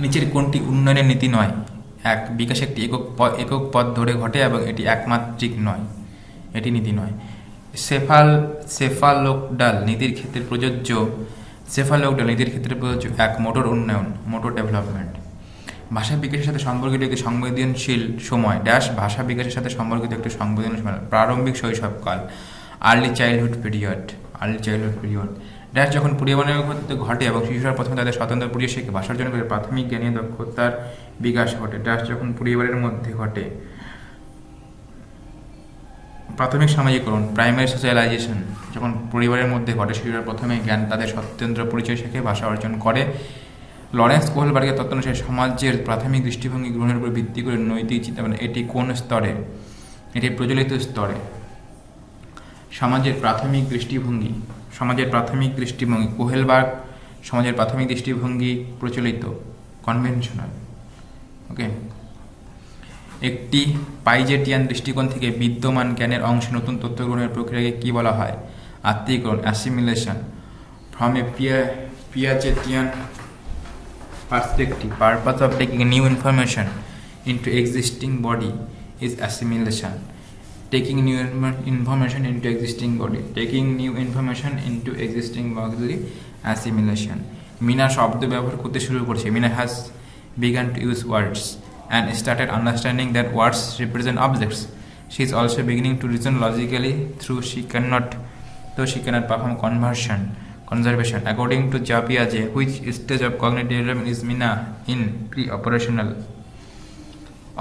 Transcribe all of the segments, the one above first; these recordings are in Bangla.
নিচের কোনটি উন্নয়নের নীতি নয়? এক, বিকাশ একটি একক পথ ধরে ঘটে এবং এটি একমাত্রিক নয়, এটি নীতি নয়। সেফালোকডাল নীতির ক্ষেত্রে প্রযোজ্য। এক, মোটর উন্নয়ন, মোটর ডেভেলপমেন্ট। ভাষা বিকাশের সাথে সম্পর্কিত একটি সংবেদনশীল সময় ড্যাশ ভাষা বিকাশের সাথে সম্পর্কিত একটি সংবেদনশীল সময় প্রারম্ভিক শৈশবকাল, আর্লি চাইল্ডহুড পিরিয়ড ড্যাশ যখন পরিবারের ঘটে এবং শিশুরা প্রথমে তাদের স্বতন্ত্র পরিচয় শেখে, ভাষার জন্য প্রাথমিক জ্ঞানীয় দক্ষতার বিকাশ ঘটে ড্যাশ যখন পরিবারের মধ্যে ঘটে। প্রাথমিক সামাজিকরণ, প্রাইমারি সোশ্যালাইজেশন, যখন পরিবারের মধ্যে ঘটে, শিশুরা প্রথমে তাদের স্বতন্ত্র পরিচয় শেখে, ভাষা অর্জন করে। লরেন্স কোহেলবার্গের তত্ত্ব অনুসারে সমাজের প্রাথমিক দৃষ্টিভঙ্গি গ্রহণের উপর ভিত্তি করে নৈতিক চিন্তা, মানে এটি কোন স্তরে? এটি প্রচলিত স্তরে। সমাজের প্রাথমিক দৃষ্টিভঙ্গি কোহেলবার্গ, সমাজের প্রাথমিক দৃষ্টিভঙ্গি প্রচলিত, কনভেনশনাল। ওকে, একটি পাইজেটিয়ান দৃষ্টিকোণ থেকে বিদ্যমান জ্ঞানের অংশে নতুন তথ্য গ্রহণের প্রক্রিয়াকে কি বলা হয়? আত্মীকরণ, assimilation. From a Piagetian perspective, purpose of taking new information into existing body is assimilation. Taking new information into existing body assimilation. মিনা শব্দ ব্যবহার করতে শুরু করেছে। Mina has begun to use words and started understanding that words represent objects. She is also beginning to reason logically, though she cannot perform conservation. According to Piaget, which stage of cognitive development is Mina in pre-operational?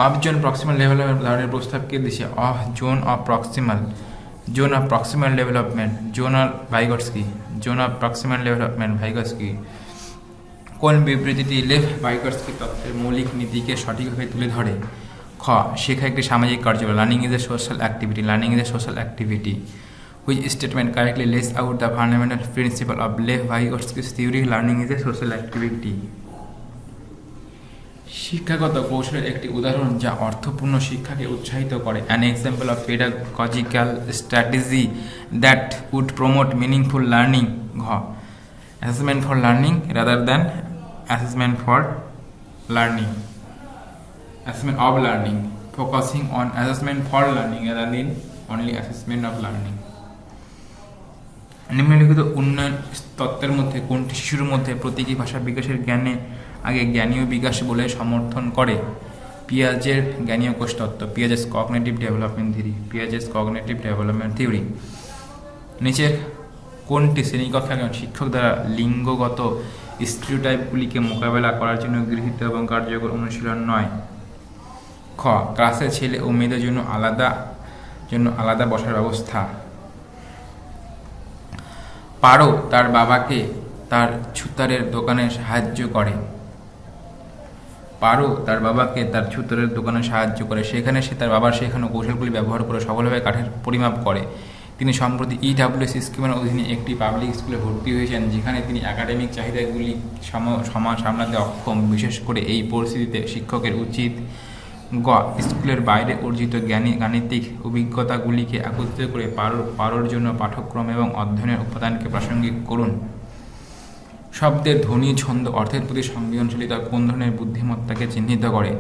Of-zone proximal development ধারণের প্রস্তাব কে দিয়েছে? Zone of proximal development, Vygotsky. কোন বিবৃতিটি লেভ ভাইগটস্কি তত্ত্বের মৌলিক নীতিকে সঠিকভাবে তুলে ধরে? খ, শেখা একটি সামাজিক কার্যকলাপ, learning is a social activity. Which statement correctly lays out the fundamental principle of Lev Vygotsky's theory, learning is a social activity? শিক্ষাগত কৌশলের একটি উদাহরণ যা অর্থপূর্ণ শিক্ষাকে উৎসাহিত করে। An example of pedagogical strategy that would promote meaningful learning. ঘ, assessment for learning rather than assessment of learning, focusing on assessment for learning rather than only assessment of learning. নিম্নলিখিত উন্নয়ন তত্ত্বের মধ্যে কোনটি শিশুর মধ্যে প্রতীকী ভাষা বিকাশের আগে জ্ঞানীয় বিকাশ বলে সমর্থন করে? পিয়াজের জ্ঞানীয় কোষ তত্ত্ব, পিয়াজেস কগনিটিভ ডেভেলপমেন্ট থিওরি। নিচের কোনটি শ্রেণীকক্ষে শিক্ষক দ্বারা লিঙ্গগত স্টিরিওটাইপগুলিকে মোকাবেলা করার জন্য গৃহীত এবং কার্যকর অনুশীলন নয়? খ, ক্লাসে ছেলে ও মেয়েদের জন্য আলাদা বসার ব্যবস্থা। পারো তার বাবাকে তার ছুতারের দোকানে সাহায্য করে, সেখানে সে তার বাবার শেখানো কৌশলগুলি ব্যবহার করে সফলভাবে কাঠের পরিমাপ করে। তিনি সম্প্রতি EWS স্কিমের অধীনে একটি পাবলিক স্কুলে ভর্তি হয়েছেন, যেখানে তিনি একাডেমিক চাহিদাগুলি সামলাতে অক্ষম। বিশেষ করে এই পরিস্থিতিতে শিক্ষকের উচিত গ, স্কুলের বাইরে অর্জিত গাণিতিক অভিজ্ঞতাগুলিকে একত্রিত করে পারোর জন্য পাঠ্যক্রম এবং অধ্যয়নের উপাদানকে প্রাসঙ্গিক করুন। শব্দের ধ্বনি, ছন্দ, অর্থের প্রতি সংবেদনশীলতা কোন ধরনের বুদ্ধিমত্তাকে চিহ্নিত করে?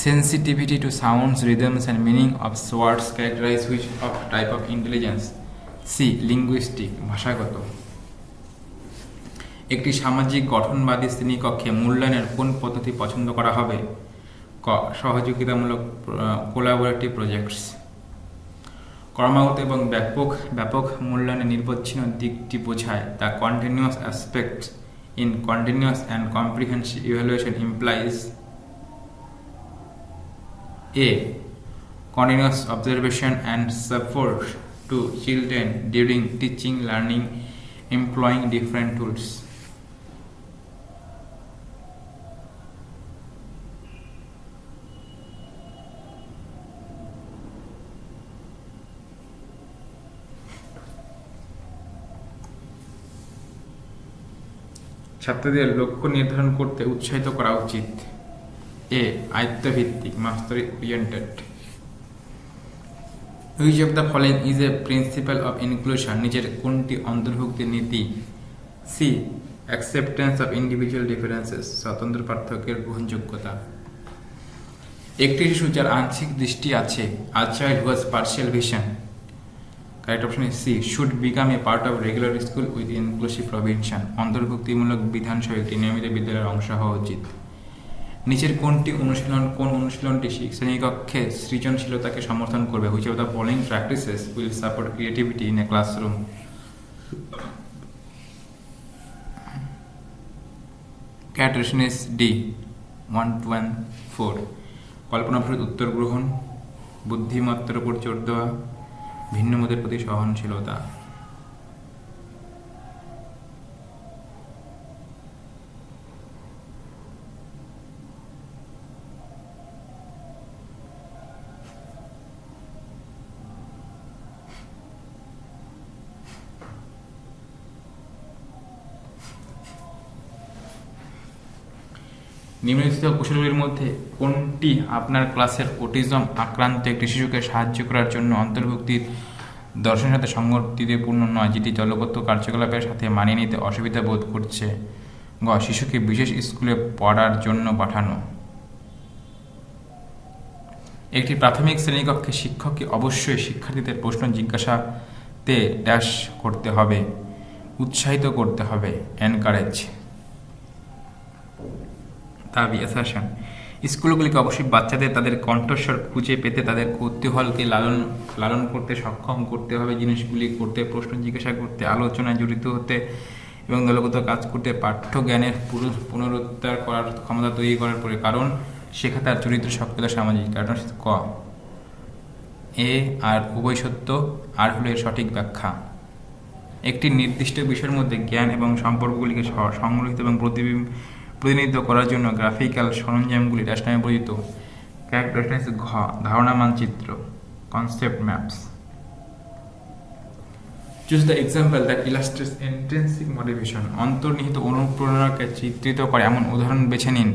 Sensitivity to sounds, rhythms and meaning of words characterize which of type of intelligence? C, linguistic, ভাষাগত। একটি সামাজিক গঠনবাদী শ্রেণীকক্ষে মূল্যায়নের কোন পদ্ধতি পছন্দ করা হবে? ক, সহযোগিতামূলক কোলাবোরেটিভ প্রজেক্টস। ক্রমাগত এবং ব্যাপক মূল্যায়নের নির্বচ্ছিন্ন দিকটি বোঝায়। The continuous aspect in continuous and comprehensive evaluation implies A, continuous observation and support to children during teaching, learning, employing different tools. ছাত্রদের লক্ষ্য নির্ধারণ করতে উৎসাহিত করা উচিত। এ, আয়ত্তভিত্তিক, মাস্টারি oriented. Which of the following is a principle of inclusion? নিচের কোনটি অন্তর্ভুক্তি নীতি? C, acceptance of individual differences, স্বতন্ত্র পার্থক্যের গ্রহণযোগ্যতা। একটি শিশু যার আংশিক দৃষ্টি আছে, a child who has partial vision, correct option is C, should become a part of regular school with inclusive provision, অন্তর্ভুক্তিমূলক বিধান সহ একটি নিয়মিত বিদ্যালয়ের অংশ হওয়া উচিত। নিচের কোন অনুশীলনটি শ্রেণীকক্ষে সৃজনশীলতাকে সমর্থন করবে? Which of the following practices will support creativity in a classroom? Cat option is D 1, 2 and 4। কল্পনাপ্রসূত উত্তর গ্রহণ, বুদ্ধিমত্তার উপর জোর দেওয়া, ভিন্ন মতের প্রতি সহনশীলতা। নিম্নলিখিত কৌশলগুলির মধ্যে কোনটি আপনার ক্লাসের অটিজম আক্রান্ত একটি শিশুকে সাহায্য করার জন্য অন্তর্ভুক্তির দর্শনের সাথে সঙ্গতিপূর্ণ নয়, যেটি দলগত কার্যকলাপের সাথে মানিয়ে নিতে অসুবিধা বোধ করছে? গ, শিশুকে বিশেষ স্কুলে পড়ার জন্য পাঠানো। একটি প্রাথমিক শ্রেণীকক্ষে শিক্ষককে অবশ্যই শিক্ষার্থীদের প্রশ্ন জিজ্ঞাসাতে ড্যাশ করতে হবে, উৎসাহিত করতে হবে, এনকারেজ। দাবি, অ্যাসারশন, স্কুলগুলিকে অবশ্যই বাচ্চাদের তাদের কণ্ঠস্বর খুঁজে পেতে তাদের কৌতূহলকে লালন করতে সক্ষম করতে হবে, জিনিসগুলি করতে, প্রশ্ন জিজ্ঞাসা করতে, আলোচনায় জড়িত হতে এবং দলগত কাজ করতে, পাঠ্য জ্ঞানের পুনরুদ্ধার করার ক্ষমতা তৈরি করার পরে, কারণ শেখা তার চরিত্র সক্রিয়তা সামাজিক। কারণ ক, এ আর উভয় সত্য, আর হলো এর সঠিক ব্যাখ্যা। একটি নির্দিষ্ট বিষয়ের মধ্যে জ্ঞান এবং সম্পর্কগুলিকে সংগ্রহিত এবং প্রতিনিধিত্ব করার জন্য গ্রাফিক্যাল সরঞ্জামগুলি ড্যাশ নামে পরিচিত। ঘ, ধারণা মানচিত্র, concept maps. Choose the example that illustrates intrinsic motivation, অন্তর্নিহিত অনুপ্রেরণাকে চিত্রিত করে এমন উদাহরণ বেছে নিন।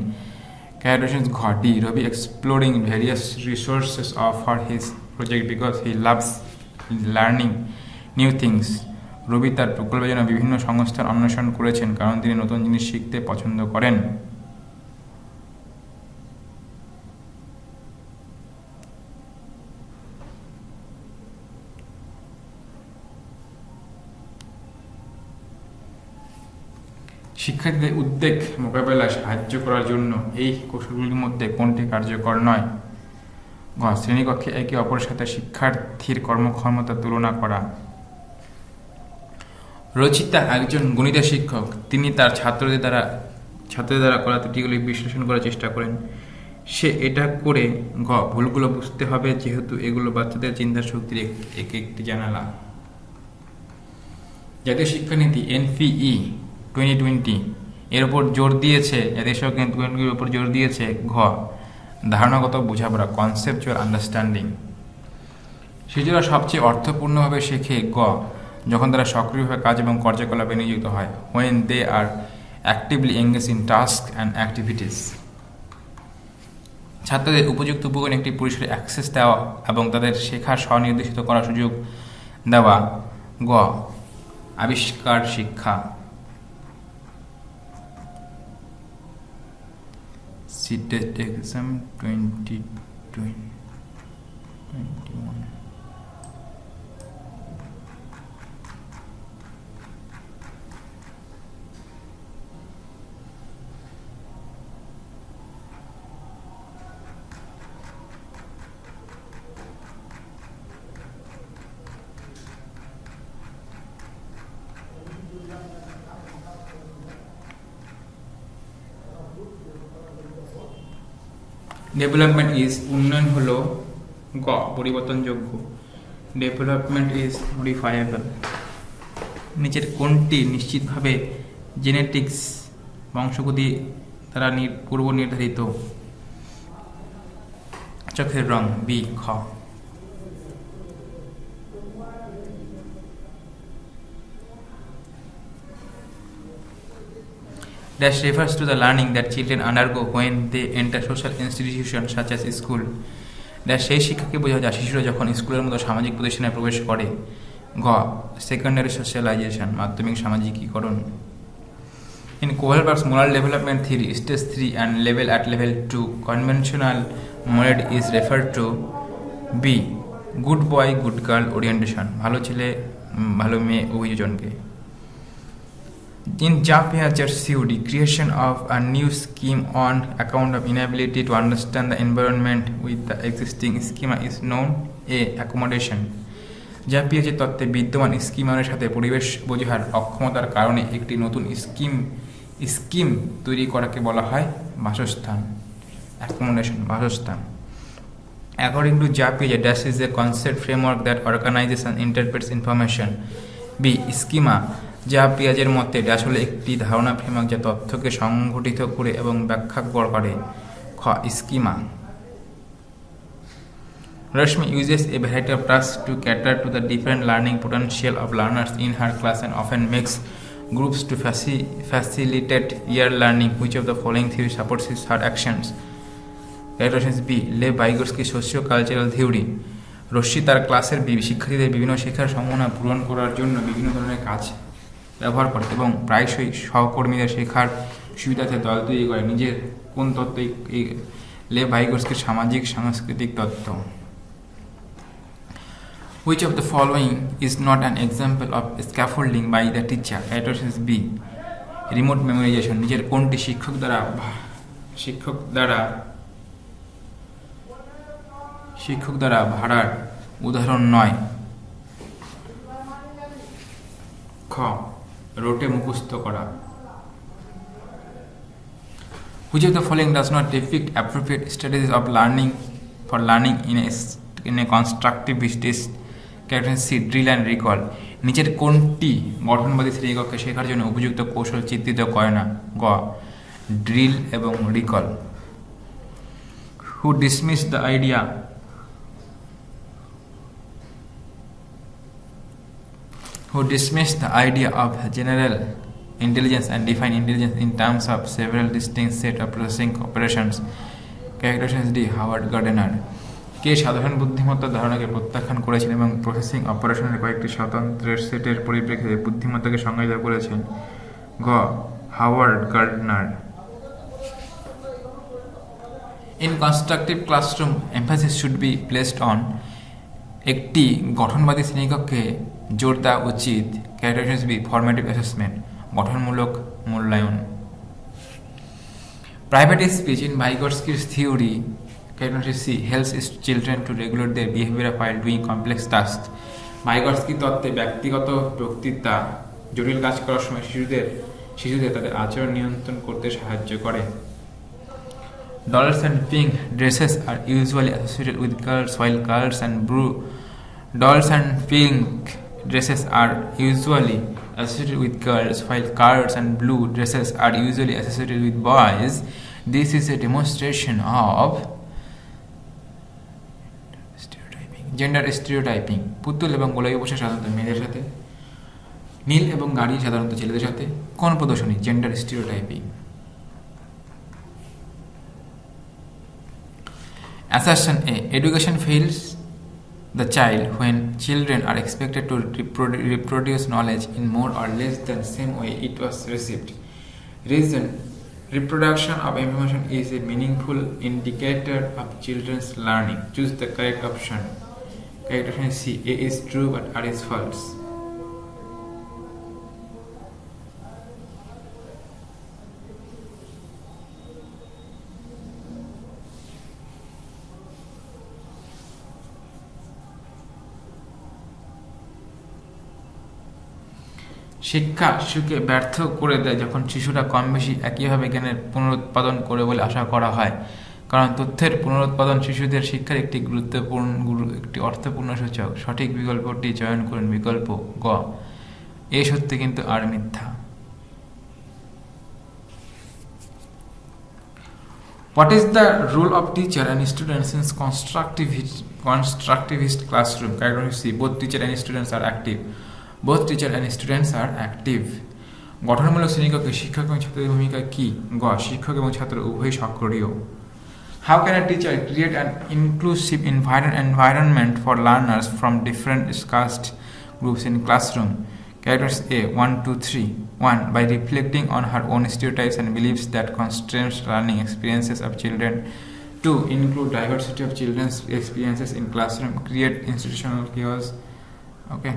ঘ, D, Ravi exploring various resources of for his project because he loves learning new things. Ravi তার প্রকল্পের জন্য বিভিন্ন সংস্থার অন্বেষণ করেছেন কারণ তিনি নতুন জিনিস শিখতে পছন্দ করেন। শিক্ষার্থীদের উদ্বেগ মোকাবেলায় সাহায্য করার জন্য এই কৌশলগুলির মধ্যে কোনটি কার্যকর নয়? ঘ, শ্রেণীকক্ষে একে অপরের সাথে শিক্ষার্থীর কর্মক্ষমতা তুলনা করা। রচিতা একজন গণিত শিক্ষক, তিনি তার ছাত্রদের দ্বারা করা ত্রুটিগুলি বিশ্লেষণ করার চেষ্টা করেন। সে এটা করে ঘ, ভুলগুলো বুঝতে হবে যেহেতু এগুলো বাচ্চাদের চিন্তার শক্তির একটি জানালা। জাতীয় শিক্ষানীতি NPE 2020 এর উপর জোর দিয়েছে, জাতীয় শিক্ষানীতির উপর জোর দিয়েছে ঘ, ধারণাগত বোঝাপড়া, কনসেপচুয়াল আন্ডারস্ট্যান্ডিং। শিশুরা সবচেয়ে অর্থপূর্ণভাবে শেখে গ, যখন তারা সক্রিয়ভাবে কাজ এবং কার্যকলাপে নিয়োজিত হয়, when they are actively engaged in tasks and activities। ছাত্রদের উপযুক্ত উপকরণে একটি পরিসরে অ্যাক্সেস দেওয়া এবং তাদের শেখার স্বনির্দেশিত করার সুযোগ দেওয়া গ, আবিষ্কার শিক্ষা। CTET exam 2021। ডেভেলপমেন্ট ইজ, উন্নয়ন হলো গ, পরিবর্তনযোগ্য, ডেভেলপমেন্ট ইজ মডিফায়েবল। নিচের কোনটি নিশ্চিতভাবে জেনেটিক্স বংশগতি দ্বারা পূর্ব নির্ধারিত? চোখের রং, বি, খ। Dash refers to the learning that children undergo when they enter social institutions such as school. Dash সেই শিক্ষাকে বোঝা যায় শিশুরা যখন স্কুলের মতো সামাজিক প্রতিষ্ঠানে প্রবেশ করে। ঘ, সেকেন্ডারি সোশ্যালাইজেশন, মাধ্যমিক সামাজিকীকরণ। In Kohlberg's moral development theory, stage 3 and level at level 2, conventional morality is referred to B. Good boy, good girl orientation, ভালো ছেলে ভালো মেয়ে অভিযোজনকে। In Piaget's theory, creation of a new scheme on account of inability to understand the environment with the existing schema is known a accommodation. পিয়াজের তত্ত্বে বিদ্যমান স্কিমারের সাথে পরিবেশ বোঝার অক্ষমতার কারণে একটি নতুন স্কিম তৈরি করাকে বলা হয় বাসস্থান, অ্যাকোমোডেশন, বাসস্থান। According to Piaget, dash is a concept framework that organizes and interprets information. B. Schema. পিয়াজের মতে ড্যাশ হলো একটি ধারণা ফ্রেমওয়ার্ক যা তথ্যকে সংগঠিত করে এবং ব্যাখ্যা করে। খ. Schema. Rashmi uses a variety of tasks to cater to the different learning potential of learners in her class and often makes groups to facilitate peer learning. Which of the following theory supports her actions? Characteristics B. Lev Vygotsky socio-cultural theory. রশ্মি তার ক্লাসের শিক্ষার্থীদের বিভিন্ন শিক্ষার সম্ভাবনা পূরণ করার জন্য বিভিন্ন ধরনের কাজ ব্যবহার করে এবং প্রায়শই সহকর্মীদের শেখার সুবিধার্থে দল তৈরি করে। নিজের কোন তত্ত্ব এই লেভ ভাইগোটস্কির সামাজিক সাংস্কৃতিক তত্ত্ব? Which of the following is not an example of scaffolding by the teacher? Characteristics B. Remote memorization. নিজের কোনটি শিক্ষক দ্বারা ভাড়ার উদাহরণ নয়? খ. রোটে মুখস্থ করা। Which of the following does not depict appropriate strategies of learning in a constructivist stage? Characteristics C. Drill and recall. নিচের কোনটি গঠনবাদী শ্রেণীকক্ষে শেখার জন্য উপযুক্ত কৌশল চিত্রিত করে না? গ. ড্রিল এবং recall. Who dismissed the idea of general intelligence and defined intelligence in terms of several distinct set of processing operations? Characteristics D. Howard Gardner. কে সাধারণ বুদ্ধিমত্তার ধারণাকে প্রত্যাখ্যান করেছেন এবং প্রসেসিং অপারেশনের কয়েকটি স্বতন্ত্রের সেটের পরিপ্রেক্ষিতে বুদ্ধিমত্তাকে সংজ্ঞায়িত করেছেন? গ. Howard Gairdner. In constructive classroom, emphasis should be placed on একটি গঠনবাদী শ্রেণীকক্ষে জোর দেওয়া উচিত। Characteristics B. ফরমেটিভ অ্যাসেসমেন্ট, গঠনমূলক মূল্যায়ন। প্রাইভেট স্পিচ ইন ভাইগোটস্কির theory. Characteristics C. Helps children to regulate their behaviour while doing complex task. ভাইগোটস্কির তত্ত্বে ব্যক্তিগত বক্তৃতা জটিল কাজ করার সময় শিশুদের তাদের আচরণ নিয়ন্ত্রণ করতে সাহায্য করে। Dolls and pink dresses are usually associated with girls, while girls and dolls and pink dresses are usually associated with girls, while girls and blue dresses are usually associated with boys. This is a demonstration of gender stereotyping. পুতুল এবং গোলাপি পোশাক সাধারণত মেয়েদের সাথে, নীল এবং গাড়ি সাধারণত ছেলেদের সাথে। কোন প্রদর্শনী? Gender stereotyping. Assertion A. Education fails the child when children are expected to reproduce knowledge in more or less than the same way it was received. Reason. Reproduction of information is a meaningful indicator of children's learning. Choose the correct option. Correct option C. A is true but R is false. শিক্ষা শিশুকে ব্যর্থ করে দেয় যখন শিশুরা কম বেশি একইভাবে জ্ঞানের পুনরুৎপাদন করে বলে আশা করা হয়, কারণ তথ্যের পুনরুৎপাদন শিশুদের শিক্ষার একটি অর্থপূর্ণ সূচক। সঠিক বিকল্পটি চয়ন করুন। বিকল্প গ. এ সত্য কিন্তু আর মিথ্যা। What is the role of teacher and students in constructivist classroom? Characteristic C. Both teacher and students are active. Both teacher and students are active. গঠনমূলক শ্রেণীকক্ষে শিক্ষক এবং ছাত্রের ভূমিকা কি? গ. শিক্ষক এবং ছাত্র উভয়ই সক্রিয়। How can a teacher create an inclusive environment for learners from different caste groups in classroom? Characters A 1, 2, 3. 1. By reflecting on her own stereotypes and beliefs that constrains learning experiences of children. 2. Include diversity of children's experiences in classroom, create institutional chaos. Okay.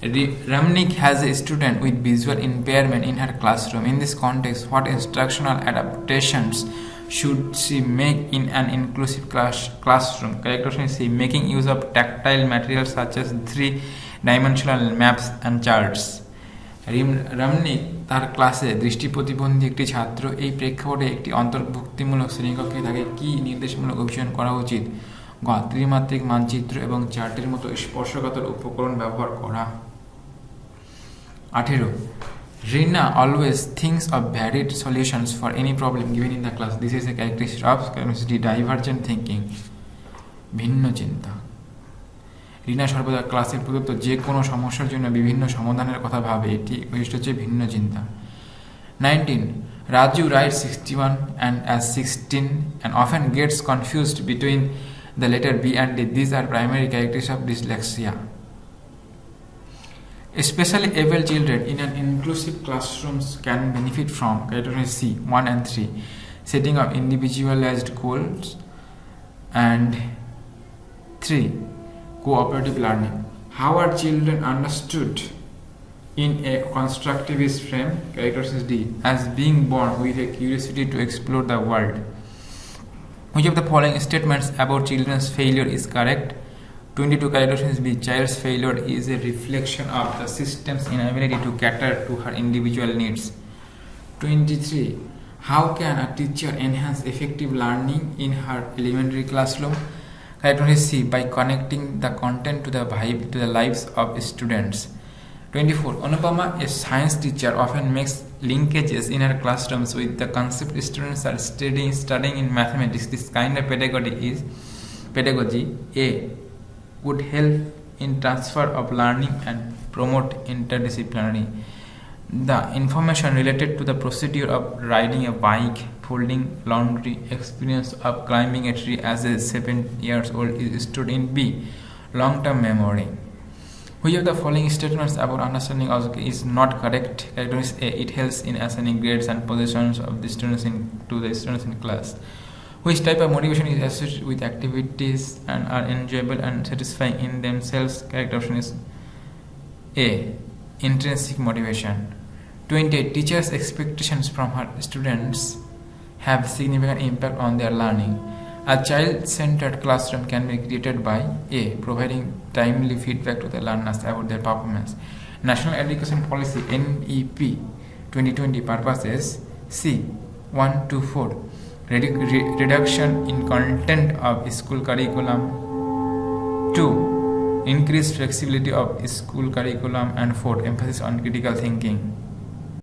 Ramnik has a student with visual impairment in her classroom. In this context, what instructional adaptations should she make in an inclusive classroom? Character C. Making use of tactile materials such as 3-dimensional maps and charts. Ramnik তার ক্লাসে দৃষ্টি প্রতিবন্ধী একটি ছাত্র। এই প্রেক্ষাপটে একটি অন্তর্ভুক্তিমূলক শ্রেণীকক্ষে তাকে কী নির্দেশমূলক অভিযোজন করা উচিত? গ. ত্রিমাত্রিক মানচিত্র এবং চার্টের মতো স্পর্শকাতর উপকরণ ব্যবহার করা। 18. Rina always thinks of varied solutions for any problem given in the class. This is a characteristic of divergent thinking. ভিন্ন চিন্তা। রিনা সর্বদা ক্লাসের প্রদত্ত যে কোনো সমস্যার জন্য বিভিন্ন সমাধানের কথা ভাবে। এটি বৈশিষ্ট্য হচ্ছে ভিন্ন চিন্তা। 19. Raju writes 61 and as 16 and often gets confused between the letter B and D. These are primary characteristics of dyslexia. Especially able children in an inclusive classrooms can benefit from characteristics C 1 and 3. Setting of individualized goals and 3. Cooperative learning. How are children understood in a constructivist frame? Characteristic D. As being born with a curiosity to explore the world. Which of the following statements about children's failure is correct? 22. Characteristic B. Child's failure is a reflection of the system's inability to cater to her individual needs. 23. How can a teacher enhance effective learning in her elementary classroom? Characteristic C. By connecting the content to the lives of students. 24. Anupama, a science teacher, often makes linkages in her classrooms with the concept students are studying in mathematics. This kind of pedagogy A. would help in transfer of learning and promote interdisciplinary. The information related to the procedure of riding a bike, folding laundry, experience of climbing a tree as a 7 years old is stored in B. Long-term memory. Which of the following statements about understanding is not correct? Characteristic A. It helps in assigning grades and positions of the students to the students in class. Which type of motivation is associated with activities and are enjoyable and satisfying in themselves? Characteristic is A. Intrinsic motivation. 28. Teachers' expectations from her students have significant impact on their learning. A child-centered classroom can be created by A. Providing timely feedback to the learners about their performance. National Education Policy NEP 2020 purposes C. 1 to 4. Reduction in content of school curriculum. 2. Increased flexibility of school curriculum. And 4. Emphasis on critical thinking.